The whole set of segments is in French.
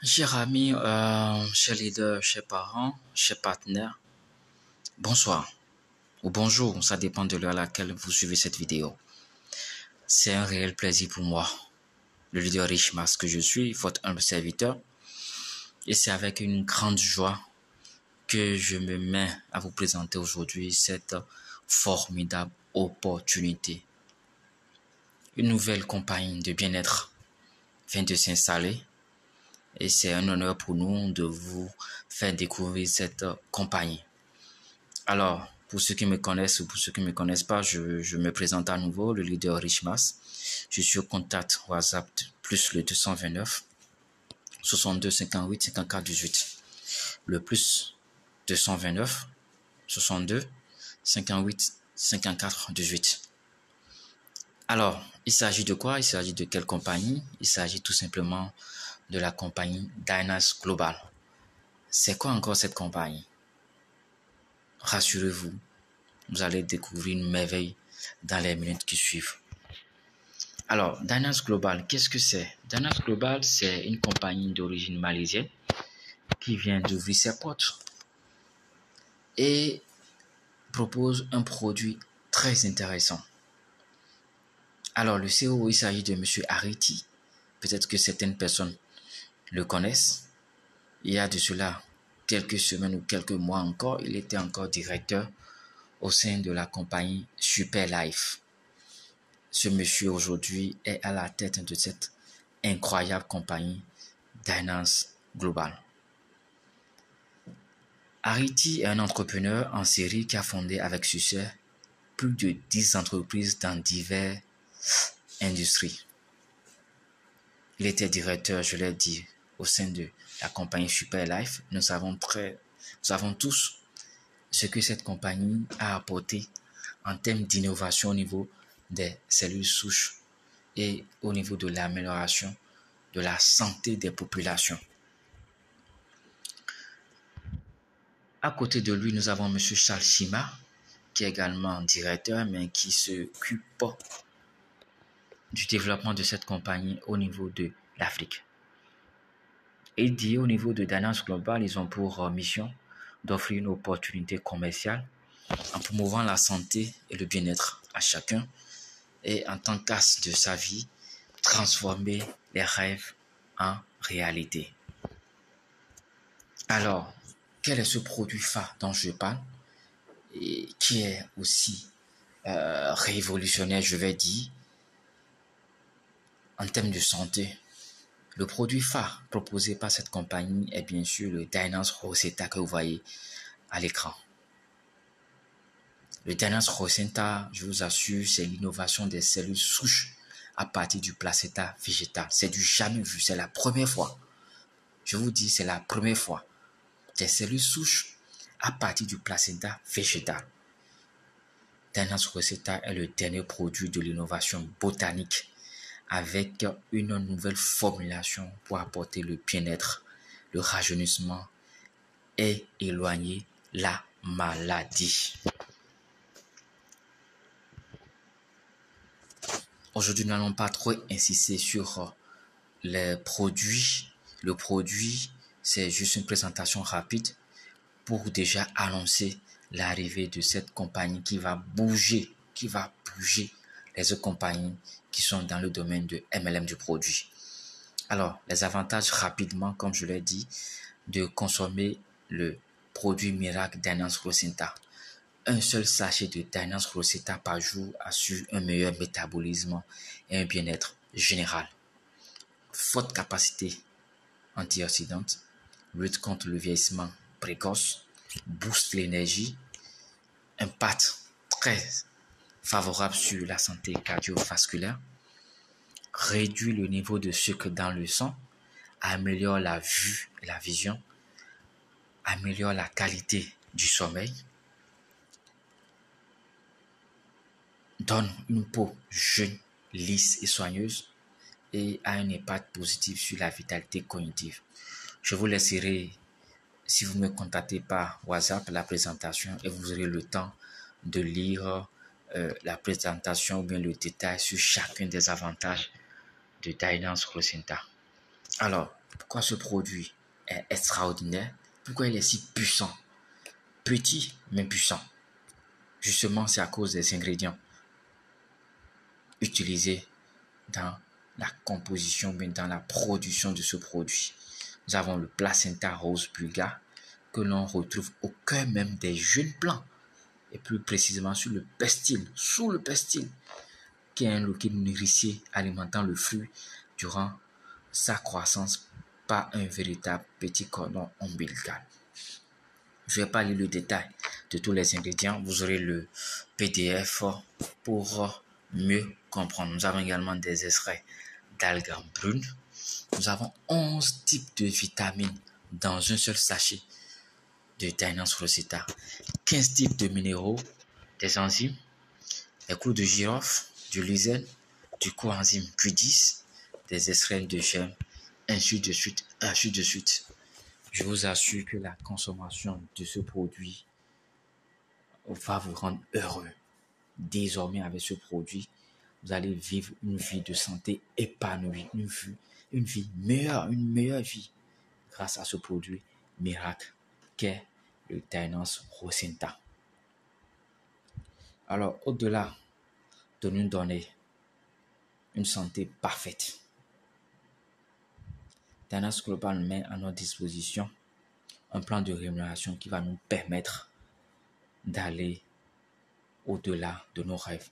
Chers amis, chers leaders, chers parents, chers partenaires, bonsoir ou bonjour, ça dépend de l'heure à laquelle vous suivez cette vidéo. C'est un réel plaisir pour moi, le leader Richmas que je suis, votre humble serviteur, et c'est avec une grande joie que je me mets à vous présenter aujourd'hui cette formidable opportunité. Une nouvelle compagnie de bien-être vient de s'installer. Et c'est un honneur pour nous de vous faire découvrir cette compagnie. Alors, pour ceux qui me connaissent ou pour ceux qui ne me connaissent pas, je me présente à nouveau, le leader Richmas. Je suis au contact WhatsApp plus le 229 62 58 54 18. Le plus 229 62 58 54 18. Alors, il s'agit de quoi? Il s'agit de quelle compagnie? Il s'agit tout simplement de la compagnie Dynas Global. C'est quoi encore cette compagnie? Rassurez-vous, vous allez découvrir une merveille dans les minutes qui suivent. Alors, Dynas Global, qu'est-ce que c'est? Dynas Global, c'est une compagnie d'origine malaisienne qui vient d'ouvrir ses portes et propose un produit très intéressant. Alors, le CEO, il s'agit de M. Ariti. Peut-être que certaines personnes le connaissent. Il y a de cela quelques semaines ou quelques mois encore, il était encore directeur au sein de la compagnie Super Life. Ce monsieur aujourd'hui est à la tête de cette incroyable compagnie Dynas Global. Ariti est un entrepreneur en série qui a fondé avec succès plus de 10 entreprises dans diverses industries. Il était directeur, je l'ai dit, au sein de la compagnie Super Life. Nous savons tous ce que cette compagnie a apporté en termes d'innovation au niveau des cellules souches et au niveau de l'amélioration de la santé des populations. À côté de lui, nous avons M. Charles Chima, qui est également directeur, mais qui s'occupe du développement de cette compagnie au niveau de l'Afrique. Et dit au niveau de Dynas Global, ils ont pour mission d'offrir une opportunité commerciale en promouvant la santé et le bien-être à chacun et en tant qu'axe de sa vie, transformer les rêves en réalité. Alors, quel est ce produit phare dont je parle et qui est aussi révolutionnaire, je vais dire, en termes de santé? Le produit phare proposé par cette compagnie est bien sûr le Dynas Rosetta que vous voyez à l'écran. Le Dynas Rosetta, je vous assure, c'est l'innovation des cellules souches à partir du placenta végétal. C'est du jamais vu, c'est la première fois. Je vous dis, c'est la première fois. Des cellules souches à partir du placenta végétal. Dynas Rosetta est le dernier produit de l'innovation botanique avec une nouvelle formulation pour apporter le bien-être, le rajeunissement et éloigner la maladie. Aujourd'hui, nous n'allons pas trop insister sur les produits. Le produit, c'est juste une présentation rapide pour déjà annoncer l'arrivée de cette compagnie qui va bouger les autres compagnies qui sont dans le domaine de MLM du produit. Alors, les avantages rapidement, comme je l'ai dit, de consommer le produit miracle Dynas Rosetta. Un seul sachet de Dynas Rosetta par jour assure un meilleur métabolisme et un bien-être général. Forte capacité antioxydante, lutte contre le vieillissement précoce, booste l'énergie, impact très favorable sur la santé cardiovasculaire, réduit le niveau de sucre dans le sang, améliore la vue et la vision, améliore la qualité du sommeil, donne une peau jeune, lisse et soigneuse et a un impact positif sur la vitalité cognitive. Je vous laisserai, si vous me contactez par WhatsApp, la présentation et vous aurez le temps de lire la présentation ou bien le détail sur chacun des avantages de Dynas Rosetta. Alors, Pourquoi ce produit est extraordinaire? Pourquoi il est si puissant? Petit, mais puissant. Justement, c'est à cause des ingrédients utilisés dans la composition, mais dans la production de ce produit. Nous avons le placenta rose bulgare que l'on retrouve au cœur même des jeunes plants et plus précisément sur le pestil, sous le pestil, qui est un liquide nourricier alimentant le fruit durant sa croissance par un véritable petit cordon ombilical. Je ne vais pas lire le détail de tous les ingrédients. Vous aurez le PDF pour mieux comprendre. Nous avons également des extraits d'algues brunes. Nous avons 11 types de vitamines dans un seul sachet de Dynance Rosetta. 15 types de minéraux, des enzymes, des clous de girofle, du lysine, du coenzyme Q10, des extraits de germes, ainsi de suite, ainsi de suite. Je vous assure que la consommation de ce produit va vous rendre heureux. Désormais, avec ce produit, vous allez vivre une vie de santé épanouie, une vie meilleure, une meilleure vie grâce à ce produit miracle qu'est le Dynance Rosetta. Alors, au-delà de nous donner une santé parfaite, Dynance Global met à notre disposition un plan de rémunération qui va nous permettre d'aller au-delà de nos rêves.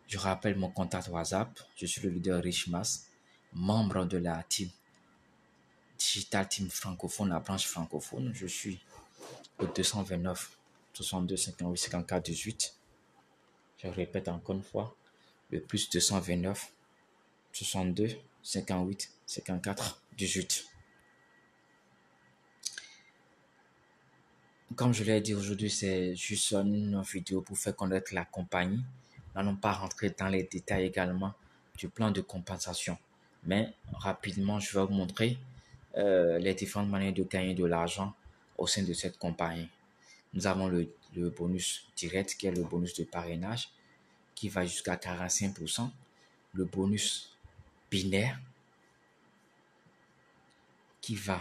Je rappelle mon contact WhatsApp. Je suis le leader Richmas, membre de la team Digital Team francophone, la branche francophone. Je suis au 229 62 58 54 18. Je répète encore une fois, le plus 229 62 58 54 18. Comme je l'ai dit aujourd'hui, c'est juste une vidéo pour faire connaître la compagnie. Nous n'allons pas rentrer dans les détails également du plan de compensation. Mais rapidement, je vais vous montrer les différentes manières de gagner de l'argent au sein de cette compagnie. Nous avons le bonus direct qui est le bonus de parrainage qui va jusqu'à 45%. Le bonus binaire qui va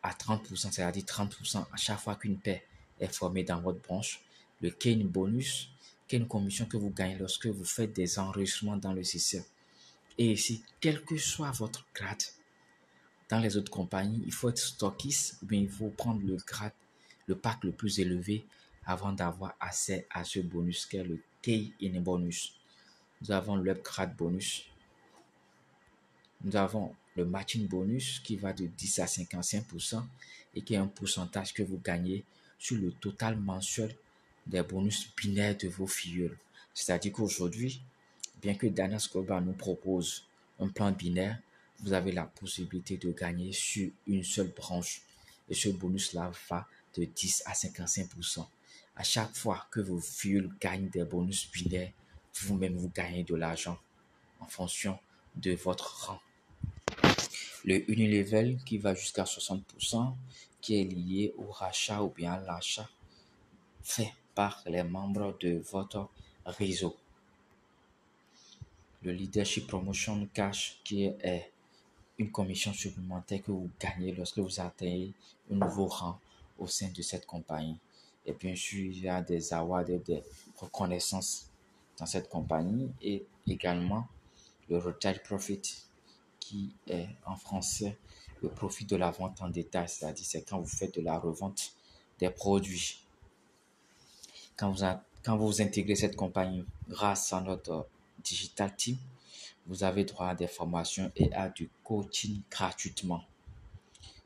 à 30%, c'est-à-dire 30% à chaque fois qu'une paire est formée dans votre branche. Le Kane bonus, qui est une commission que vous gagnez lorsque vous faites des enregistrements dans le système. Et ici, quel que soit votre grade, dans les autres compagnies, il faut être stockiste ou bien il faut prendre le grade, le pack le plus élevé avant d'avoir accès à ce bonus qui est le K-in bonus. Nous avons le upgrade bonus. Nous avons le matching bonus qui va de 10 à 55% et qui est un pourcentage que vous gagnez sur le total mensuel des bonus binaires de vos filleuls. C'est-à-dire qu'aujourd'hui, bien que Dynance Global nous propose un plan binaire, vous avez la possibilité de gagner sur une seule branche. Et ce bonus-là va de 10 à 55%. À chaque fois que vos filleuls gagnent des bonus binaires, vous-même vous gagnez de l'argent en fonction de votre rang. Le Unilevel qui va jusqu'à 60%, qui est lié au rachat ou bien à l'achat fait par les membres de votre réseau. Le Leadership Promotion Cash qui est une commission supplémentaire que vous gagnez lorsque vous atteignez un nouveau rang au sein de cette compagnie. Et bien sûr, il y a des awards et des reconnaissances dans cette compagnie et également le Retail Profit qui est en français le profit de la vente en détail, c'est-à-dire c'est quand vous faites de la revente des produits. Quand vous intégrez cette compagnie grâce à notre Digital Team, vous avez droit à des formations et à du coaching gratuitement.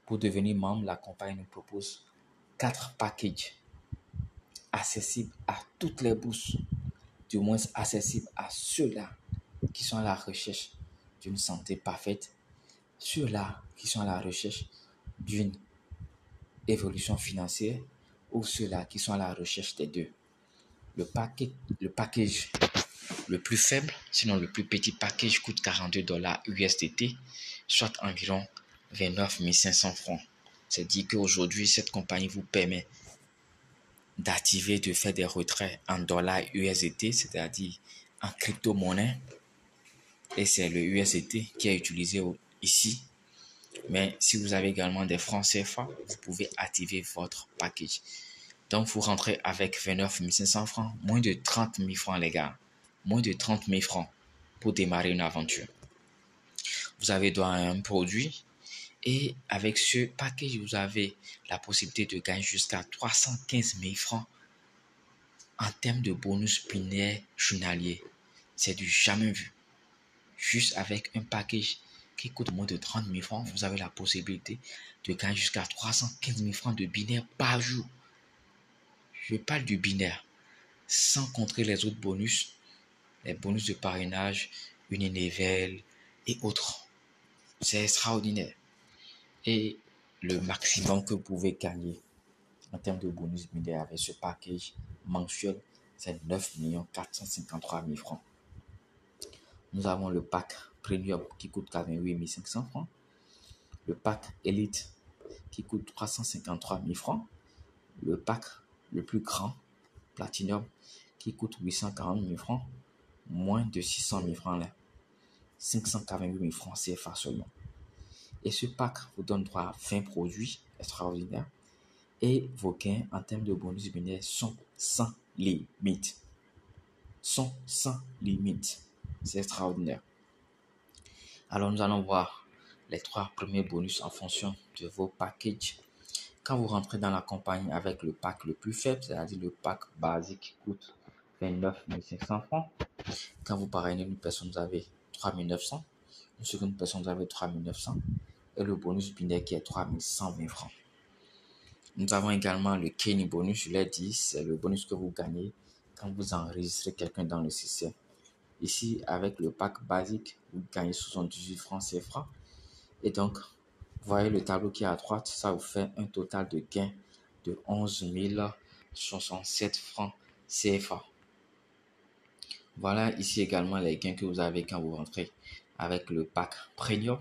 Pour devenir membre, la compagnie nous propose 4 packages accessibles à toutes les bourses, du moins accessibles à ceux-là qui sont à la recherche d'une santé parfaite, ceux-là qui sont à la recherche d'une évolution financière ou ceux-là qui sont à la recherche des deux. Le package le plus faible, sinon le plus petit package coûte $42 USDT, soit environ 29 500 francs. C'est-à-dire qu'aujourd'hui, cette compagnie vous permet d'activer, de faire des retraits en dollars USDT, c'est-à-dire en crypto-monnaie. Et c'est le USDT qui est utilisé ici Mais si vous avez également des francs CFA, vous pouvez activer votre package. Donc, vous rentrez avec 29 500 francs, moins de 30 000 francs, les gars. Moins de 30 000 francs pour démarrer une aventure. Vous avez droit à un produit et avec ce package, vous avez la possibilité de gagner jusqu'à 315 000 francs en termes de bonus binaire journalier. C'est du jamais vu. Juste avec un package qui coûte moins de 30 000 francs, vous avez la possibilité de gagner jusqu'à 315 000 francs de binaire par jour. Je parle du binaire, sans compter les autres bonus, les bonus de parrainage, Unilevel et autres. C'est extraordinaire. Et le maximum que vous pouvez gagner en termes de bonus binaire avec ce package mensuel, c'est 9 453 000 francs. Nous avons le pack Premium qui coûte 88 500 francs. Le pack Elite qui coûte 353 000 francs. Le pack le plus grand, Platinum, qui coûte 840 000 francs. Moins de 600 000 francs là. 588 000 francs CFA seulement. Et ce pack vous donne droit à 20 produits extraordinaires. Et vos gains en termes de bonus binaire sont sans limite. Sont sans limite. C'est extraordinaire. Alors nous allons voir les 3 premiers bonus en fonction de vos packages. Quand vous rentrez dans la compagnie avec le pack le plus faible, c'est-à-dire le pack basique qui coûte 29 500 francs, quand vous parrainez une personne, vous avez 3 900, une seconde personne, vous avez 3 900, et le bonus binaire qui est 3 100 000 francs. Nous avons également le Kenny bonus, je l'ai dit, c'est le bonus que vous gagnez quand vous enregistrez quelqu'un dans le système. Ici, avec le pack basique, vous gagnez 78 francs CFA. Et donc, vous voyez le tableau qui est à droite, ça vous fait un total de gains de 11 067 francs CFA. Voilà ici également les gains que vous avez quand vous rentrez avec le pack Premium.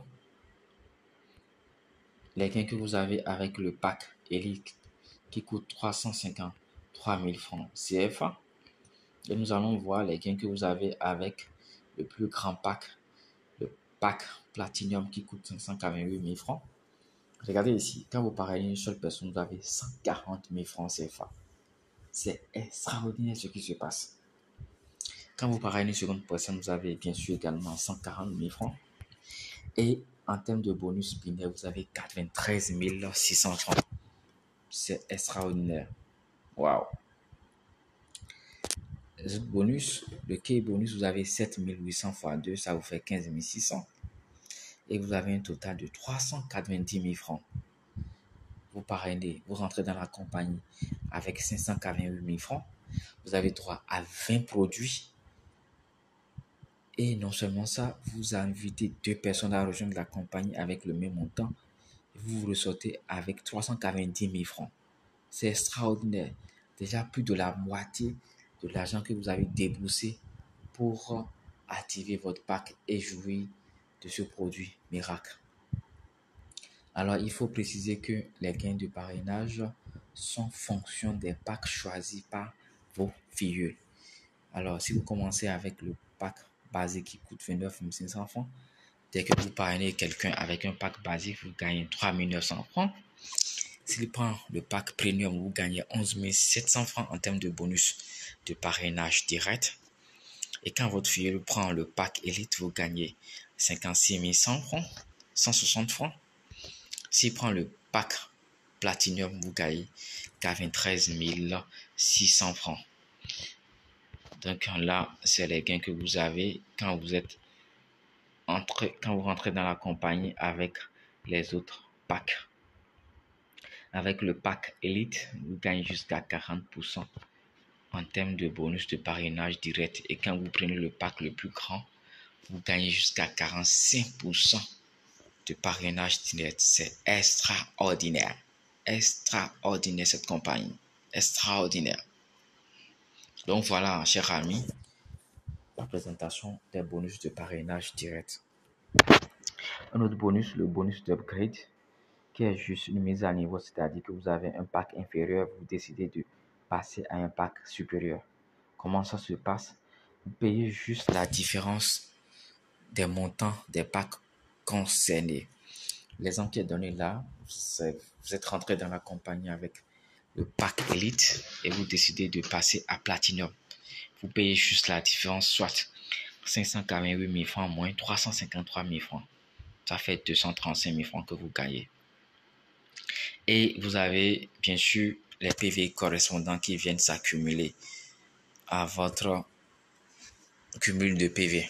Les gains que vous avez avec le pack Elite qui coûte 353 000 francs CFA. Et nous allons voir les gains que vous avez avec le plus grand pack, le pack Platinum qui coûte 588 000 francs. Regardez ici, quand vous parrainez une seule personne, vous avez 140 000 francs CFA. C'est extraordinaire ce qui se passe. Quand vous parrainez une seconde personne, vous avez bien sûr également 140 000 francs. Et en termes de bonus binaire, vous avez 93 600 francs. C'est extraordinaire. Waouh! Les autres bonus, le key bonus, vous avez 7 800 fois 2, ça vous fait 15 600. Et vous avez un total de 390 000 francs. Vous parrainez, vous rentrez dans la compagnie avec 588 000 francs. Vous avez droit à 20 produits. Et non seulement ça, vous invitez 2 personnes à rejoindre la compagnie avec le même montant. Vous vous ressortez avec 390 000 francs. C'est extraordinaire. Déjà plus de la moitié de l'argent que vous avez déboursé pour activer votre pack et jouir de ce produit miracle. Alors, il faut préciser que les gains de parrainage sont fonction des packs choisis par vos filleuls. Alors, si vous commencez avec le pack basique qui coûte 29 500 francs, dès que vous parrainez quelqu'un avec un pack basique, vous gagnez 3 900 francs. S'il prend le pack premium, vous gagnez 11 700 francs en termes de bonus de parrainage direct. Et quand votre filleul prend le pack élite, vous gagnez 56 100 francs, 160 francs. S'il prend le pack platinum, vous gagnez 93 600 francs. Donc là, c'est les gains que vous avez quand vous rentrez dans la compagnie avec les autres packs. Avec le pack Elite, vous gagnez jusqu'à 40% en termes de bonus de parrainage direct. Et quand vous prenez le pack le plus grand, vous gagnez jusqu'à 45% de parrainage direct. C'est extraordinaire. Extraordinaire cette compagnie. Extraordinaire. Donc voilà, chers amis, la présentation des bonus de parrainage direct. Un autre bonus, le bonus d'upgrade, qui est juste une mise à niveau, c'est-à-dire que vous avez un pack inférieur, vous décidez de passer à un pack supérieur. Comment ça se passe? Vous payez juste la différence des montants des packs concernés. L'exemple qui est donné là, vous êtes rentré dans la compagnie avec le pack Elite et vous décidez de passer à Platinum. Vous payez juste la différence, soit 548 000 francs moins 353 000 francs. Ça fait 235 000 francs que vous gagnez. Et vous avez bien sûr les PV correspondants qui viennent s'accumuler à votre cumul de PV.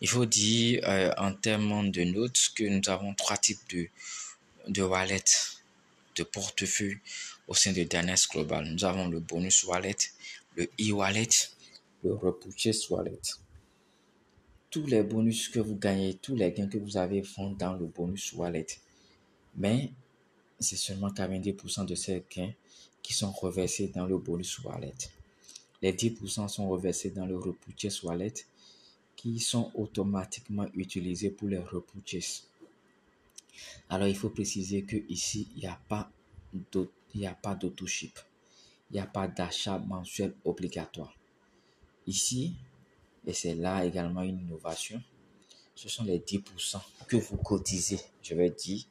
Il faut dire en termes de notes que nous avons trois types de wallets, de portefeuille au sein de Dynasty Global. Nous avons le bonus wallet, le e-wallet, le repurchase wallet. Tous les bonus que vous gagnez, tous les gains que vous avez vont dans le bonus wallet. Mais c'est seulement 90% de ces gains qui sont reversés dans le bonus wallet. Les 10% sont reversés dans le repurchase wallet qui sont automatiquement utilisés pour les repurchases. Alors, il faut préciser que ici, il n'y a pas d'auto-ship. Il n'y a pas d'achat mensuel obligatoire. Ici, et c'est là également une innovation, ce sont les 10% que vous cotisez, je vais dire,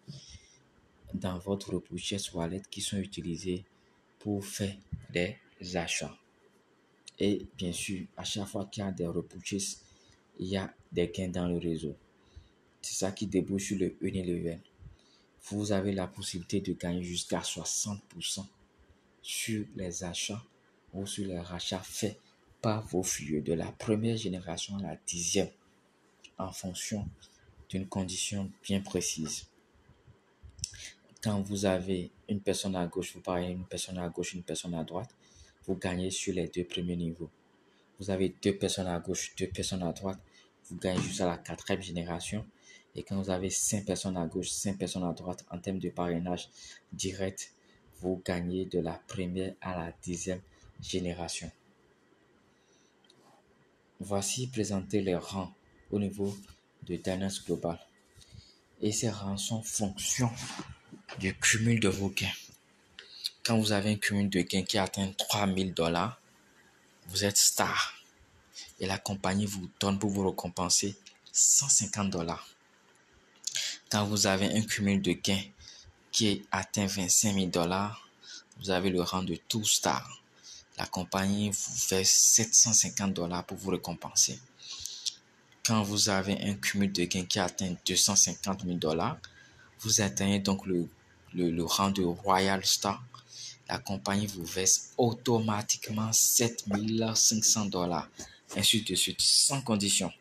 dans votre repurchase wallet qui sont utilisés pour faire des achats. Et bien sûr, à chaque fois qu'il y a des repurchases, il y a des gains dans le réseau. C'est ça qui débouche sur le Unilever. Vous avez la possibilité de gagner jusqu'à 60% sur les achats ou sur les rachats faits par vos filiaux de la première génération à la 10e en fonction d'une condition bien précise. Quand vous avez une personne à gauche, vous parlez une personne à gauche, une personne à droite, vous gagnez sur les deux premiers niveaux. Vous avez deux personnes à gauche, deux personnes à droite, vous gagnez jusqu'à la 4e génération. Et quand vous avez 5 personnes à gauche, 5 personnes à droite, en termes de parrainage direct, vous gagnez de la première à la 10e génération. Voici présenter les rangs au niveau de Dynasty Global. Et ces rangs sont fonction du cumul de vos gains. Quand vous avez un cumul de gains qui atteint $3,000, vous êtes star. Et la compagnie vous donne pour vous récompenser $150. Quand vous avez un cumul de gains qui atteint $25,000, vous avez le rang de Two Star. La compagnie vous fait $750 pour vous récompenser. Quand vous avez un cumul de gains qui atteint $250,000, vous atteignez donc le rang de Royal Star. La compagnie vous verse automatiquement $7,500, ainsi de suite, sans condition.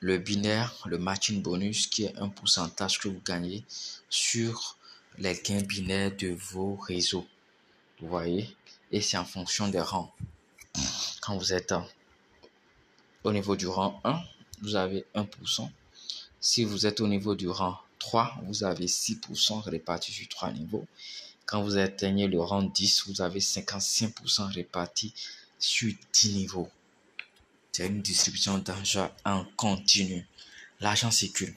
Le binaire, le matching bonus, qui est un pourcentage que vous gagnez sur les gains binaires de vos réseaux. Vous voyez? Et c'est en fonction des rangs. Quand vous êtes au niveau du rang 1, vous avez 1%. Si vous êtes au niveau du rang 3, vous avez 6% répartis sur 3 niveaux. Quand vous atteignez le rang 10, vous avez 55% répartis sur 10 niveaux. C'est une distribution d'argent en continu. L'argent circule.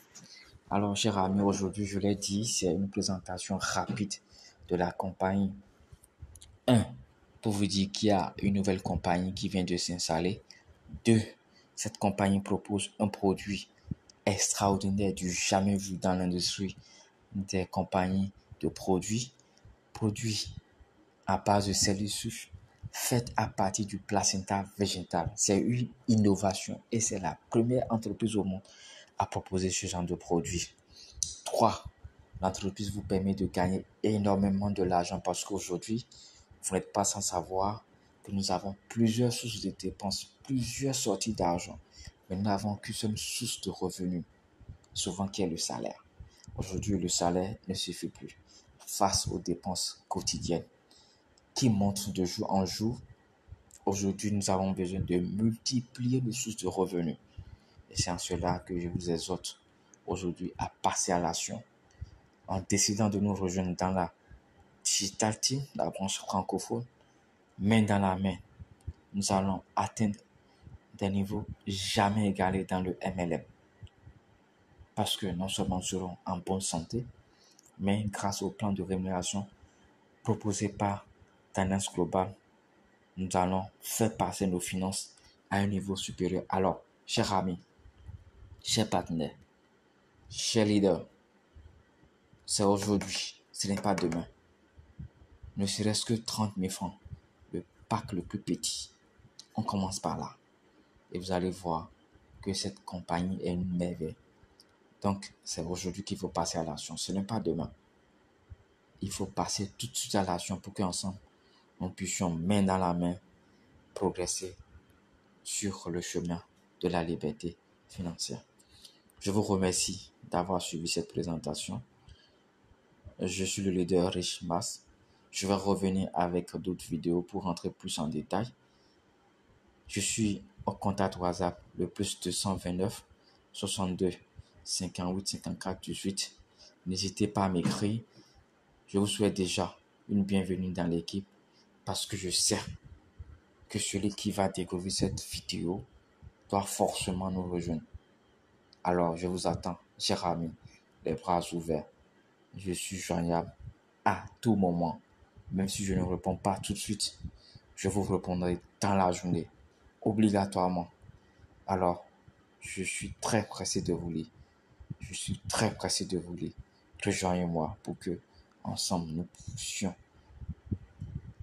Alors, chers amis, aujourd'hui, je l'ai dit, c'est une présentation rapide de la compagnie. 1. Pour vous dire qu'il y a une nouvelle compagnie qui vient de s'installer. 2. Cette compagnie propose un produit extraordinaire du jamais vu dans l'industrie des compagnies de produits à base de cellules souches faites à partir du placenta végétal. C'est une innovation et c'est la première entreprise au monde à proposer ce genre de produit. 3. L'entreprise vous permet de gagner énormément de l'argent parce qu'aujourd'hui, vous n'êtes pas sans savoir que nous avons plusieurs sources de dépenses, plusieurs sorties d'argent, mais nous n'avons qu'une seule source de revenus, souvent qui est le salaire. Aujourd'hui, le salaire ne suffit plus face aux dépenses quotidiennes qui montent de jour en jour. Aujourd'hui, nous avons besoin de multiplier les sources de revenus. Et c'est en cela que je vous exhorte aujourd'hui à passer à l'action en décidant de nous rejoindre dans la Digital Team, la branche francophone, main dans la main. Nous allons atteindre des niveaux jamais égalés dans le MLM. Parce que non seulement nous serons en bonne santé, mais grâce au plan de rémunération proposé par Dynasty Global, nous allons faire passer nos finances à un niveau supérieur. Alors, chers amis, chers partenaires, chers leaders, c'est aujourd'hui, ce n'est pas demain. Ne serait-ce que 30 000 francs, le pack le plus petit. On commence par là. Et vous allez voir que cette compagnie est une merveille. Donc, c'est aujourd'hui qu'il faut passer à l'action. Ce n'est pas demain. Il faut passer tout de suite à l'action pour qu'ensemble, nous puissions, main dans la main, progresser sur le chemin de la liberté financière. Je vous remercie d'avoir suivi cette présentation. Je suis le leader Rich Mas. Je vais revenir avec d'autres vidéos pour rentrer plus en détail. Je suis au contact WhatsApp le plus 229 62 58 54 18. N'hésitez pas à m'écrire. Je vous souhaite déjà une bienvenue dans l'équipe parce que je sais que celui qui va découvrir cette vidéo doit forcément nous rejoindre. Alors, je vous attends, cher ami, les bras ouverts. Je suis joignable à tout moment. Même si je ne réponds pas tout de suite, je vous répondrai dans la journée, obligatoirement. Alors, je suis très pressé de vous lire. Je suis très pressé de vous lire. Rejoignez-moi pour que, ensemble, nous puissions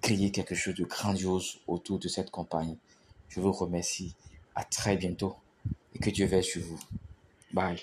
créer quelque chose de grandiose autour de cette compagnie. Je vous remercie. À très bientôt et que Dieu veille sur vous. Bye.